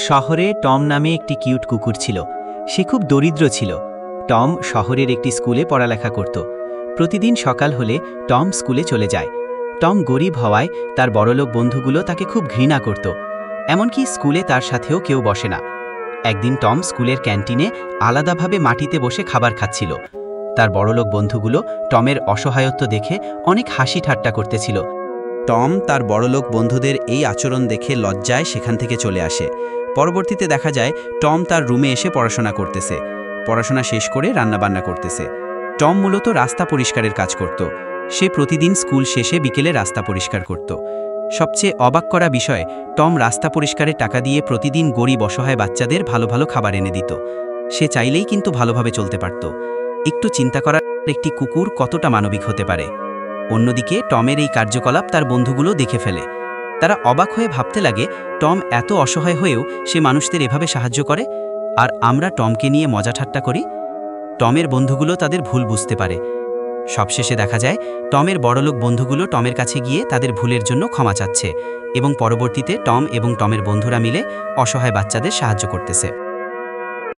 শহরে টম নামে একটি কিউট কুকুর ছিল। সে খুব দরিদ্র ছিল। টম শহরের একটি স্কুলে পড়ালেখা করত। প্রতিদিন সকাল হলে টম স্কুলে চলে যায়। টম গরিব হওয়ায় তার বড়লোক বন্ধুগুলো তাকে খুব ঘৃণা করত। এমনকি স্কুলে তার সাথেও কেউ বসে না। একদিন টম স্কুলের ক্যান্টিনে আলাদাভাবে মাটিতে বসে খাবার খাচ্ছিল। তার বড়লোক বন্ধুগুলো টমের অসহায়ত্ব দেখে অনেক হাসি ঠাট্টা করতেছিল। টম তার বড়লোক বন্ধুদের এই আচরণ দেখে লজ্জায় সেখান থেকে চলে আসে। পরবর্তীতে দেখা যায় টম তার রুমে এসে পড়াশোনা করতেছে। পড়াশোনা শেষ করে রান্নাবান্না করতেছে। টম মূলত রাস্তা পরিষ্কারের কাজ করত। সে প্রতিদিন স্কুল শেষে বিকেলে রাস্তা পরিষ্কার করত। সবচেয়ে অবাক করা বিষয়, টম রাস্তা পরিষ্কারের টাকা দিয়ে প্রতিদিন গরিব অসহায় বাচ্চাদের ভালো ভালো খাবার এনে দিত। সে চাইলেই কিন্তু ভালোভাবে চলতে পারত। একটু চিন্তা করার, একটি কুকুর কতটা মানবিক হতে পারে। অন্যদিকে টমের এই কার্যকলাপ তার বন্ধুগুলো দেখে ফেলে। তারা অবাক হয়ে ভাবতে লাগে, টম এত অসহায় হয়েও সে মানুষদের এভাবে সাহায্য করে, আর আমরা টমকে নিয়ে মজা ঠাট্টা করি। টমের বন্ধুগুলো তাদের ভুল বুঝতে পারে। সবশেষে দেখা যায় টমের বড়লোক বন্ধুগুলো টমের কাছে গিয়ে তাদের ভুলের জন্য ক্ষমা চাচ্ছে, এবং পরবর্তীতে টম এবং টমের বন্ধুরা মিলে অসহায় বাচ্চাদের সাহায্য করতেছে।